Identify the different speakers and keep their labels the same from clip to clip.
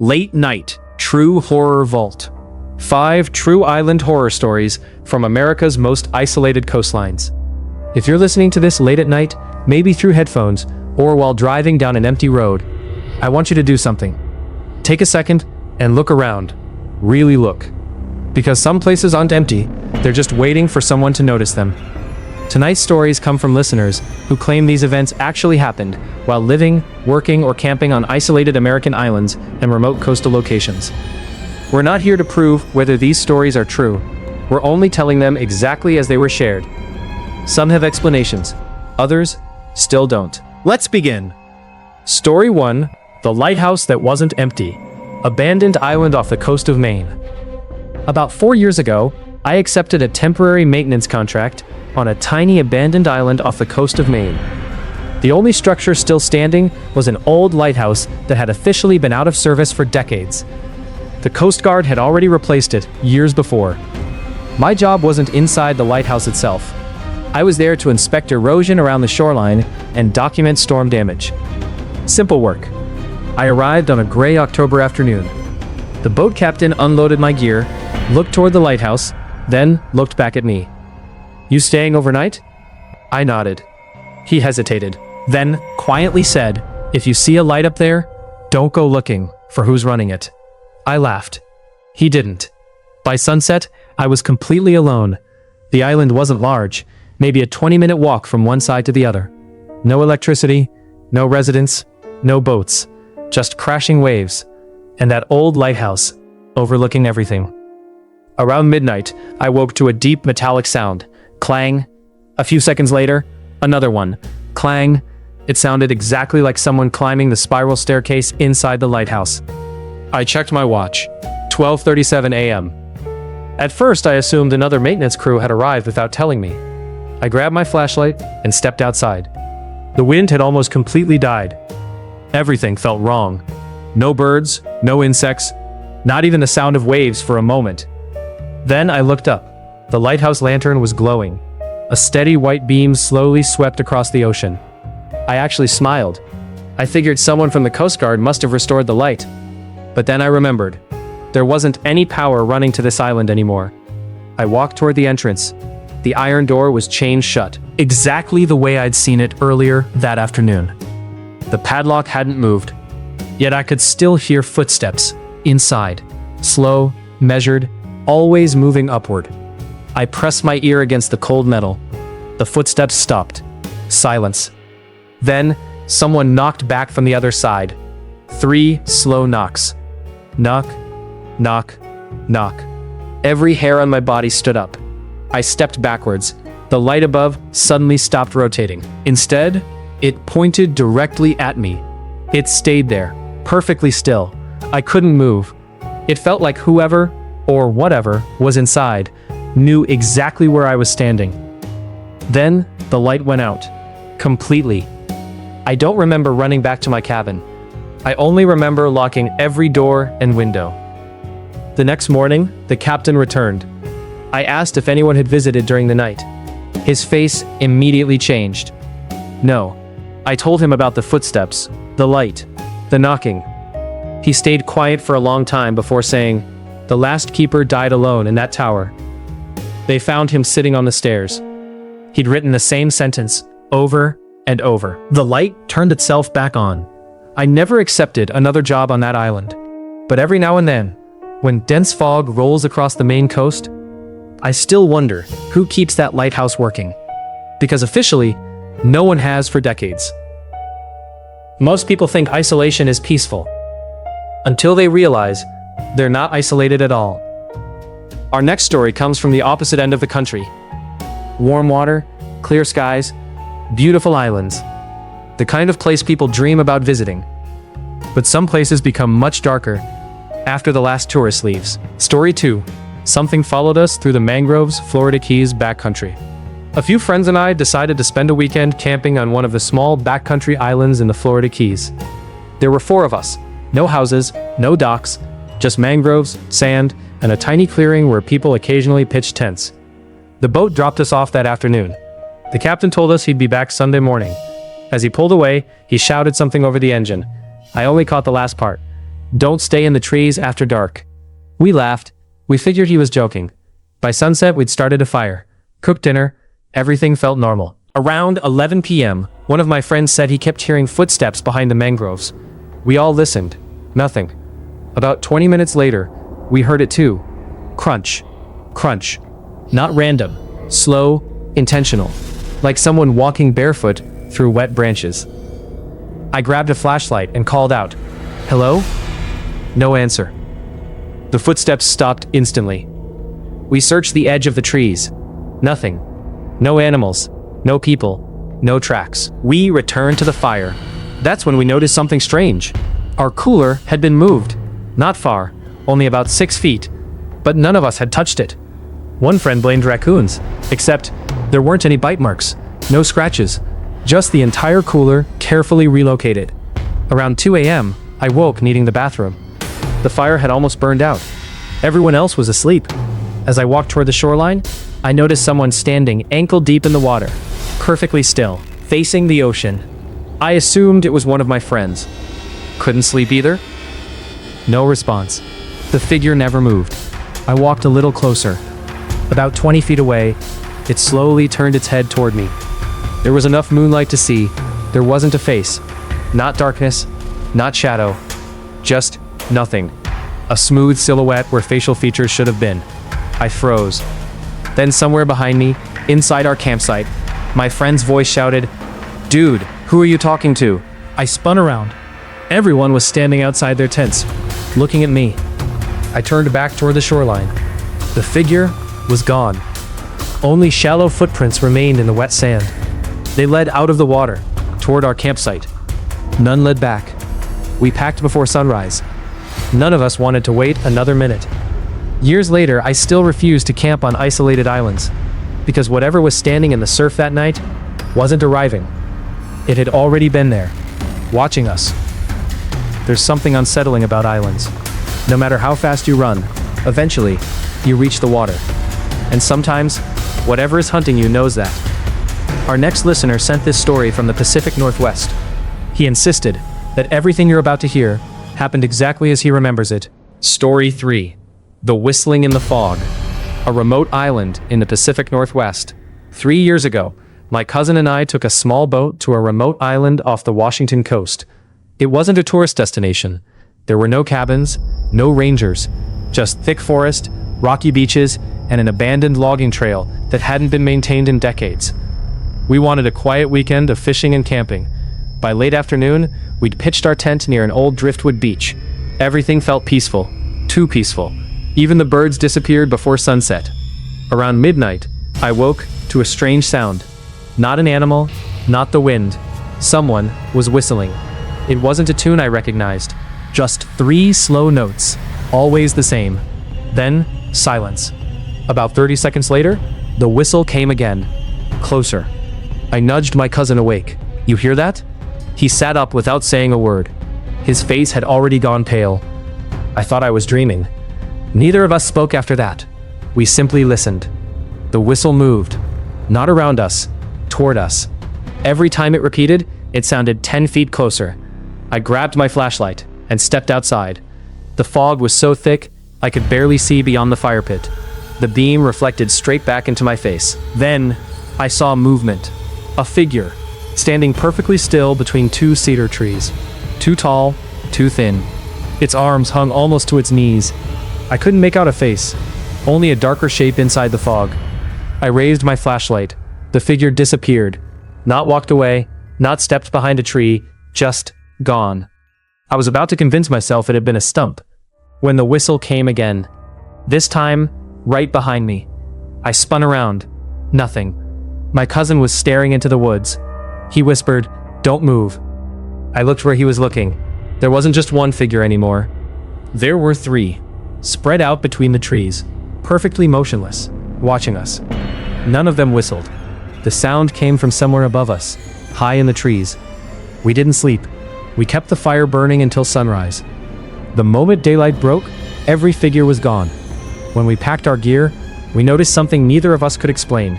Speaker 1: Late Night True Horror Vault. 5 true island horror stories from America's most isolated coastlines. If you're listening to this late at night, maybe through headphones, or while driving down an empty road, I want you to do something. Take a second and look around. Really look. Because some places aren't empty, they're just waiting for someone to notice them. Tonight's stories come from listeners who claim these events actually happened while living, working, or camping on isolated American islands and remote coastal locations. We're not here to prove whether these stories are true. We're only telling them exactly as they were shared. Some have explanations, others still don't. Let's begin. Story 1: The Lighthouse That Wasn't Empty. Abandoned island off the coast of Maine. About 4 years ago, I accepted a temporary maintenance contract on a tiny abandoned island off the coast of Maine. The only structure still standing was an old lighthouse that had officially been out of service for decades. The Coast Guard had already replaced it years before. My job wasn't inside the lighthouse itself. I was there to inspect erosion around the shoreline and document storm damage. Simple work. I arrived on a gray October afternoon. The boat captain unloaded my gear, looked toward the lighthouse, then looked back at me. "You staying overnight?" I nodded. He hesitated, then quietly said, "If you see a light up there, don't go looking for who's running it." I laughed. He didn't. By sunset, I was completely alone. The island wasn't large, maybe a 20-minute walk from one side to the other. No electricity, no residents, no boats, just crashing waves, and that old lighthouse overlooking everything. Around midnight, I woke to a deep metallic sound. Clang. A few seconds later, another one. Clang. It sounded exactly like someone climbing the spiral staircase inside the lighthouse. I checked my watch. 12:37 a.m. At first, I assumed another maintenance crew had arrived without telling me. I grabbed my flashlight and stepped outside. The wind had almost completely died. Everything felt wrong. No birds, no insects, not even the sound of waves for a moment. Then I looked up. The lighthouse lantern was glowing. A steady white beam slowly swept across the ocean. I actually smiled. I figured someone from the Coast Guard must have restored the light. But then I remembered. There wasn't any power running to this island anymore. I walked toward the entrance. The iron door was chained shut, exactly the way I'd seen it earlier that afternoon. The padlock hadn't moved. Yet I could still hear footsteps inside. Slow, measured, always moving upward. I pressed my ear against the cold metal. The footsteps stopped. Silence. Then, someone knocked back from the other side. 3 slow knocks. Knock, knock, knock. Every hair on my body stood up. I stepped backwards. The light above suddenly stopped rotating. Instead, it pointed directly at me. It stayed there, perfectly still. I couldn't move. It felt like whoever, or whatever, was inside, knew exactly where I was standing. Then, the light went out. Completely. I don't remember running back to my cabin. I only remember locking every door and window. The next morning, the captain returned. I asked if anyone had visited during the night. His face immediately changed. No. I told him about the footsteps, the light, the knocking. He stayed quiet for a long time before saying, "The last keeper died alone in that tower. They found him sitting on the stairs." He'd written the same sentence over and over. The light turned itself back on. I never accepted another job on that island. But every now and then, when dense fog rolls across the Maine coast, I still wonder who keeps that lighthouse working. Because officially, no one has for decades. Most people think isolation is peaceful, until they realize they're not isolated at all. Our next story comes from the opposite end of the country. Warm water, clear skies, beautiful islands. The kind of place people dream about visiting. But some places become much darker after the last tourist leaves. Story 2. Something followed us through the Mangroves, Florida Keys backcountry. A few friends and I decided to spend a weekend camping on one of the small backcountry islands in the Florida Keys. There were 4 of us. No houses, no docks, just mangroves, sand, and a tiny clearing where people occasionally pitched tents. The boat dropped us off that afternoon. The captain told us he'd be back Sunday morning. As he pulled away, he shouted something over the engine. I only caught the last part. "Don't stay in the trees after dark." We laughed. We figured he was joking. By sunset, we'd started a fire, cooked dinner. Everything felt normal. Around 11 p.m., one of my friends said he kept hearing footsteps behind the mangroves. We all listened. Nothing. About 20 minutes later, we heard it too. Crunch. Crunch. Not random. Slow, intentional. Like someone walking barefoot through wet branches. I grabbed a flashlight and called out, "Hello?" No answer. The footsteps stopped instantly. We searched the edge of the trees. Nothing. No animals. No people. No tracks. We returned to the fire. That's when we noticed something strange. Our cooler had been moved. Not far. Only about 6 feet. But none of us had touched it. One friend blamed raccoons. Except, there weren't any bite marks. No scratches. Just the entire cooler carefully relocated. Around 2 a.m., I woke needing the bathroom. The fire had almost burned out. Everyone else was asleep. As I walked toward the shoreline, I noticed someone standing ankle deep in the water, perfectly still, facing the ocean. I assumed it was one of my friends. Couldn't sleep either? No response. The figure never moved. I walked a little closer. About 20 feet away, it slowly turned its head toward me. There was enough moonlight to see. There wasn't a face. Not darkness, not shadow. Just nothing. A smooth silhouette where facial features should have been. I froze. Then somewhere behind me, inside our campsite, my friend's voice shouted, "Dude, who are you talking to?" I spun around. Everyone was standing outside their tents, looking at me. I turned back toward the shoreline. The figure was gone. Only shallow footprints remained in the wet sand. They led out of the water, toward our campsite. None led back. We packed before sunrise. None of us wanted to wait another minute. Years later, I still refused to camp on isolated islands, because whatever was standing in the surf that night wasn't arriving. It had already been there, watching us. There's something unsettling about islands. No matter how fast you run, eventually, you reach the water. And sometimes, whatever is hunting you knows that. Our next listener sent this story from the Pacific Northwest. He insisted that everything you're about to hear happened exactly as he remembers it. Story 3. The Whistling in the Fog. A remote island in the Pacific Northwest. 3 years ago, my cousin and I took a small boat to a remote island off the Washington coast. It wasn't a tourist destination. There were no cabins, no rangers, just thick forest, rocky beaches, and an abandoned logging trail that hadn't been maintained in decades. We wanted a quiet weekend of fishing and camping. By late afternoon, we'd pitched our tent near an old driftwood beach. Everything felt peaceful, too peaceful. Even the birds disappeared before sunset. Around midnight, I woke to a strange sound. Not an animal, not the wind. Someone was whistling. It wasn't a tune I recognized. Just 3 slow notes, always the same. Then, silence. About 30 seconds later, the whistle came again. Closer. I nudged my cousin awake. "You hear that?" He sat up without saying a word. His face had already gone pale. I thought I was dreaming. Neither of us spoke after that. We simply listened. The whistle moved. Not around us, toward us. Every time it repeated, it sounded 10 feet closer. I grabbed my flashlight and stepped outside. The fog was so thick, I could barely see beyond the fire pit. The beam reflected straight back into my face. Then, I saw movement. A figure, standing perfectly still between 2 cedar trees. Too tall, too thin. Its arms hung almost to its knees. I couldn't make out a face, only a darker shape inside the fog. I raised my flashlight. The figure disappeared. Not walked away, not stepped behind a tree, just gone. I was about to convince myself it had been a stump, when the whistle came again. This time, right behind me. I spun around. Nothing. My cousin was staring into the woods. He whispered, "Don't move." I looked where he was looking. There wasn't just one figure anymore. There were 3, spread out between the trees, perfectly motionless, watching us. None of them whistled. The sound came from somewhere above us, high in the trees. We didn't sleep. We kept the fire burning until sunrise. The moment daylight broke, every figure was gone. When we packed our gear, we noticed something neither of us could explain.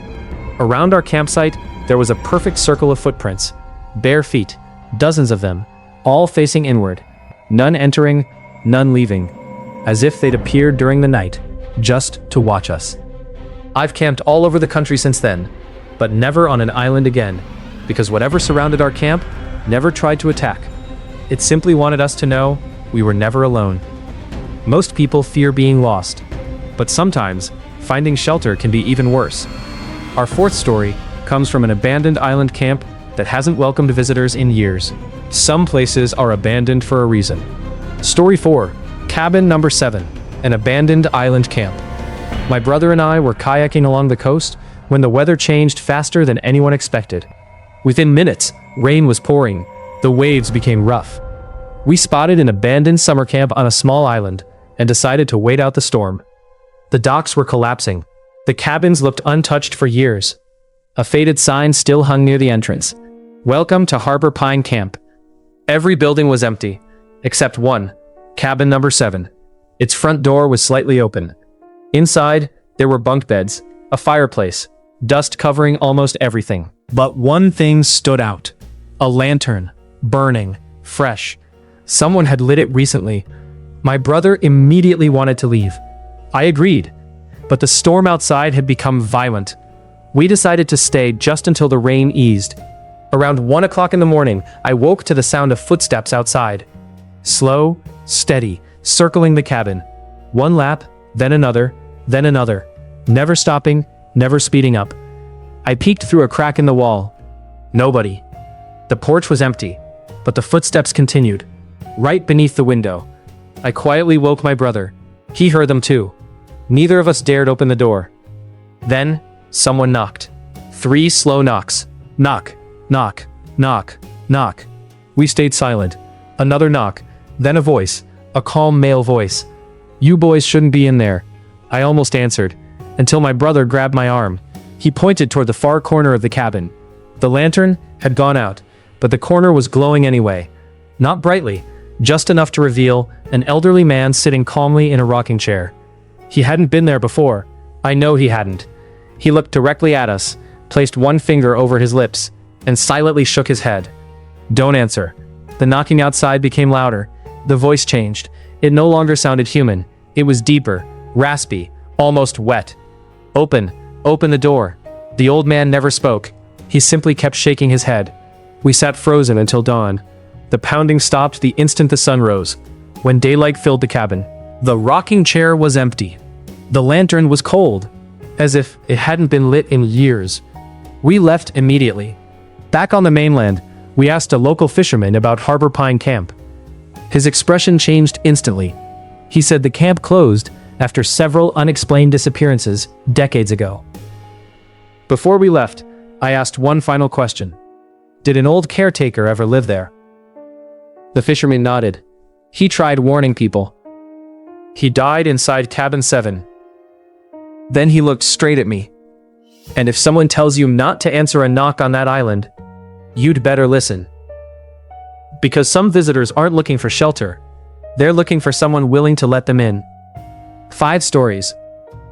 Speaker 1: Around our campsite, there was a perfect circle of footprints. Bare feet, dozens of them, all facing inward. None entering, none leaving, as if they'd appeared during the night, just to watch us. I've camped all over the country since then, but never on an island again, because whatever surrounded our camp never tried to attack. It simply wanted us to know we were never alone. Most people fear being lost, but sometimes finding shelter can be even worse. Our fourth story comes from an abandoned island camp that hasn't welcomed visitors in years. Some places are abandoned for a reason. Story 4, Cabin Number 7, an abandoned island camp. My brother and I were kayaking along the coast when the weather changed faster than anyone expected. Within minutes, rain was pouring. The waves became rough. We spotted an abandoned summer camp on a small island and decided to wait out the storm. The docks were collapsing. The cabins looked untouched for years. A faded sign still hung near the entrance. Welcome to Harbor Pine Camp. Every building was empty, except one, Cabin Number 7. Its front door was slightly open. Inside, there were bunk beds, a fireplace, dust covering almost everything. But one thing stood out. A lantern, burning, fresh. Someone had lit it recently. My brother immediately wanted to leave. I agreed, but the storm outside had become violent. We decided to stay just until the rain eased. Around 1 o'clock in the morning, I woke to the sound of footsteps outside. Slow, steady, circling the cabin. One lap, then another, never stopping, never speeding up. I peeked through a crack in the wall. Nobody. The porch was empty, but the footsteps continued, right beneath the window. I quietly woke my brother. He heard them too. Neither of us dared open the door. Then, someone knocked. 3 slow knocks. Knock, knock, knock, knock. We stayed silent. Another knock, then a voice, a calm male voice. "You boys shouldn't be in there." I almost answered, until my brother grabbed my arm. He pointed toward the far corner of the cabin. The lantern had gone out, but the corner was glowing anyway. Not brightly, just enough to reveal an elderly man sitting calmly in a rocking chair. He hadn't been there before. I know he hadn't. He looked directly at us, placed one finger over his lips, and silently shook his head. "Don't answer." The knocking outside became louder. The voice changed. It no longer sounded human. It was deeper, raspy, almost wet. Open the door." The old man never spoke. He simply kept shaking his head. We sat frozen until dawn. The pounding stopped the instant the sun rose. When daylight filled the cabin, the rocking chair was empty. The lantern was cold, as if it hadn't been lit in years. We left immediately. Back on the mainland, we asked a local fisherman about Harbor Pine Camp. His expression changed instantly. He said the camp closed after several unexplained disappearances decades ago. Before we left, I asked one final question. Did an old caretaker ever live there? The fisherman nodded. He tried warning people. He died inside Cabin 7. Then he looked straight at me. And if someone tells you not to answer a knock on that island, you'd better listen. Because some visitors aren't looking for shelter. They're looking for someone willing to let them in. 5 stories.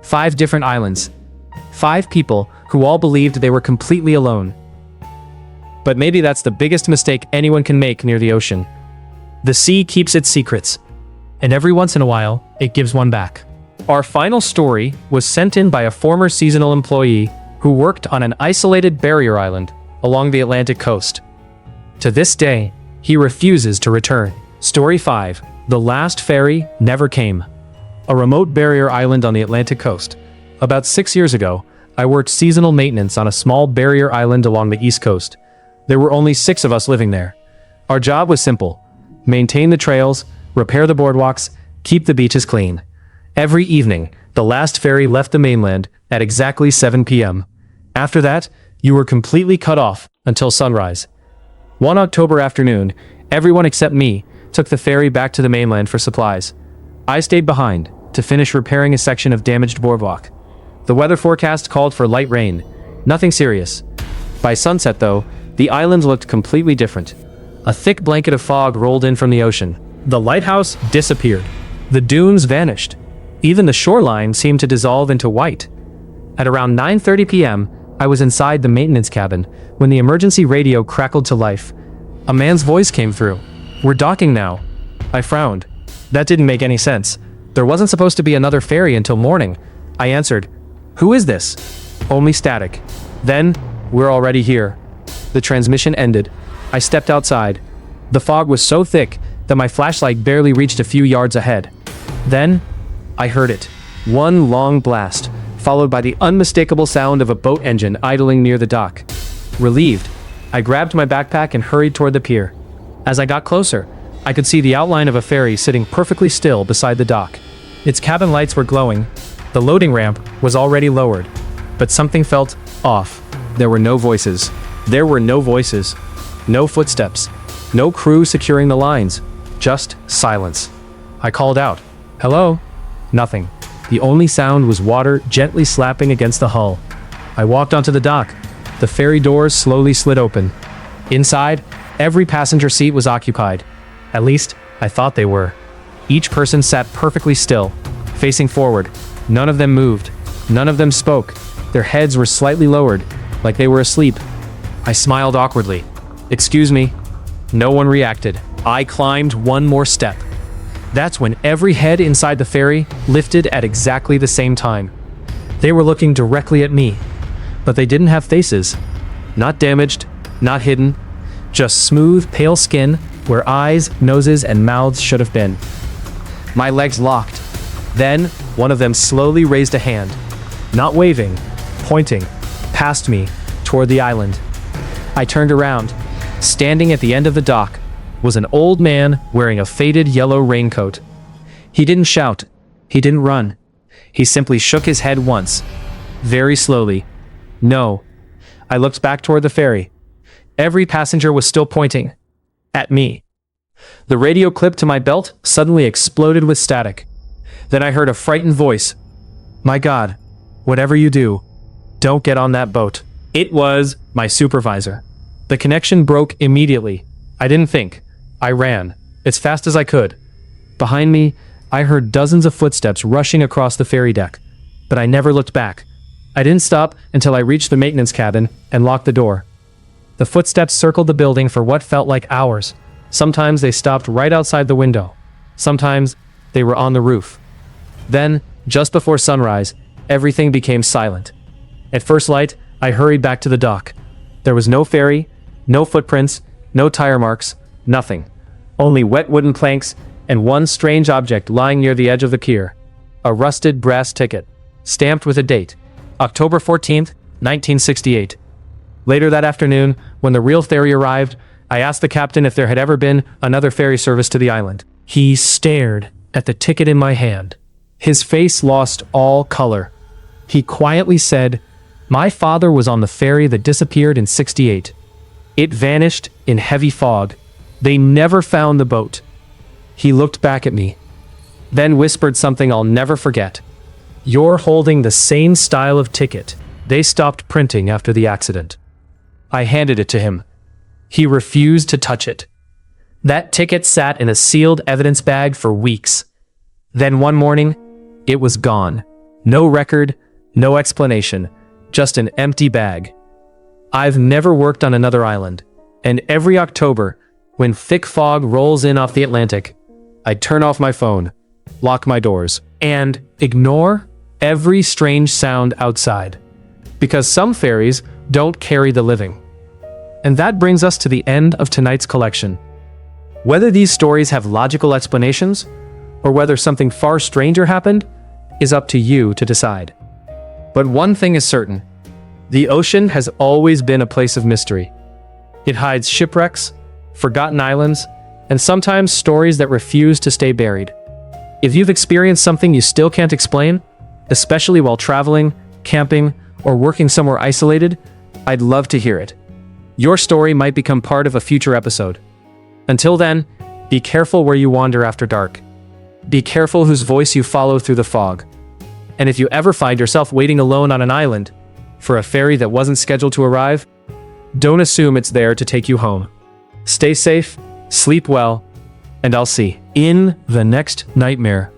Speaker 1: 5 different islands. 5 people who all believed they were completely alone. But maybe that's the biggest mistake anyone can make near the ocean. The sea keeps its secrets, and every once in a while, it gives one back. Our final story was sent in by a former seasonal employee who worked on an isolated barrier island along the Atlantic coast. To this day, he refuses to return. Story 5. The last ferry never came. A remote barrier island on the Atlantic coast. About 6 years ago, I worked seasonal maintenance on a small barrier island along the East Coast. There were only 6 of us living there. Our job was simple. Maintain the trails, repair the boardwalks, keep the beaches clean. Every evening, the last ferry left the mainland at exactly 7 p.m. After that, you were completely cut off until sunrise. One October afternoon, everyone except me took the ferry back to the mainland for supplies. I stayed behind to finish repairing a section of damaged boardwalk. The weather forecast called for light rain. Nothing serious. By sunset, though, the island looked completely different. A thick blanket of fog rolled in from the ocean. The lighthouse disappeared. The dunes vanished. Even the shoreline seemed to dissolve into white. At around 9:30 p.m., I was inside the maintenance cabin when the emergency radio crackled to life. A man's voice came through. "We're docking now." I frowned. That didn't make any sense. There wasn't supposed to be another ferry until morning. I answered, "Who is this?" Only static. Then, "We're already here." The transmission ended. I stepped outside. The fog was so thick that my flashlight barely reached a few yards ahead. Then, I heard it. One long blast, followed by the unmistakable sound of a boat engine idling near the dock. Relieved, I grabbed my backpack and hurried toward the pier. As I got closer, I could see the outline of a ferry sitting perfectly still beside the dock. Its cabin lights were glowing. The loading ramp was already lowered. But something felt off. There were no voices. There were no voices. No footsteps. No crew securing the lines. Just silence. I called out, "Hello?" Nothing. The only sound was water gently slapping against the hull. I walked onto the dock. The ferry doors slowly slid open. Inside, every passenger seat was occupied. At least, I thought they were. Each person sat perfectly still, facing forward. None of them moved. None of them spoke. Their heads were slightly lowered, like they were asleep. I smiled awkwardly. "Excuse me." No one reacted. I climbed one more step. That's when every head inside the ferry lifted at exactly the same time. They were looking directly at me, but they didn't have faces. Not damaged, not hidden, just smooth, pale skin where eyes, noses, and mouths should have been. My legs locked. Then, one of them slowly raised a hand. Not waving, pointing, past me, toward the island. I turned around. Standing at the end of the dock was an old man wearing a faded yellow raincoat. He didn't shout. He didn't run. He simply shook his head once, very slowly. No. I looked back toward the ferry. Every passenger was still pointing at me. The radio clip to my belt suddenly exploded with static. Then I heard a frightened voice. "My God, whatever you do, don't get on that boat." It was my supervisor. The connection broke immediately. I didn't think. I ran, as fast as I could. Behind me, I heard dozens of footsteps rushing across the ferry deck, but I never looked back. I didn't stop until I reached the maintenance cabin and locked the door. The footsteps circled the building for what felt like hours. Sometimes they stopped right outside the window. Sometimes they were on the roof. Then, just before sunrise, everything became silent. At first light, I hurried back to the dock. There was no ferry, no footprints, no tire marks, nothing. Only wet wooden planks and one strange object lying near the edge of the pier. A rusted brass ticket, stamped with a date, October 14th, 1968. Later that afternoon, when the real ferry arrived, I asked the captain if there had ever been another ferry service to the island. He stared at the ticket in my hand. His face lost all color. He quietly said, "My father was on the ferry that disappeared in '68. It vanished in heavy fog. They never found the boat." He looked back at me, then whispered something I'll never forget. "You're holding the same style of ticket they stopped printing after the accident." I handed it to him. He refused to touch it. That ticket sat in a sealed evidence bag for weeks. Then one morning, it was gone. No record, no explanation, just an empty bag. I've never worked on another island, and every October, when thick fog rolls in off the Atlantic, I'd turn off my phone, lock my doors, and ignore every strange sound outside. Because some ferries don't carry the living. And that brings us to the end of tonight's collection. Whether these stories have logical explanations, or whether something far stranger happened, is up to you to decide. But one thing is certain. The ocean has always been a place of mystery. It hides shipwrecks, forgotten islands, and sometimes stories that refuse to stay buried. If you've experienced something you still can't explain, especially while traveling, camping, or working somewhere isolated, I'd love to hear it. Your story might become part of a future episode. Until then, be careful where you wander after dark. Be careful whose voice you follow through the fog. And if you ever find yourself waiting alone on an island for a ferry that wasn't scheduled to arrive, don't assume it's there to take you home. Stay safe, sleep well, and I'll see you in the next nightmare.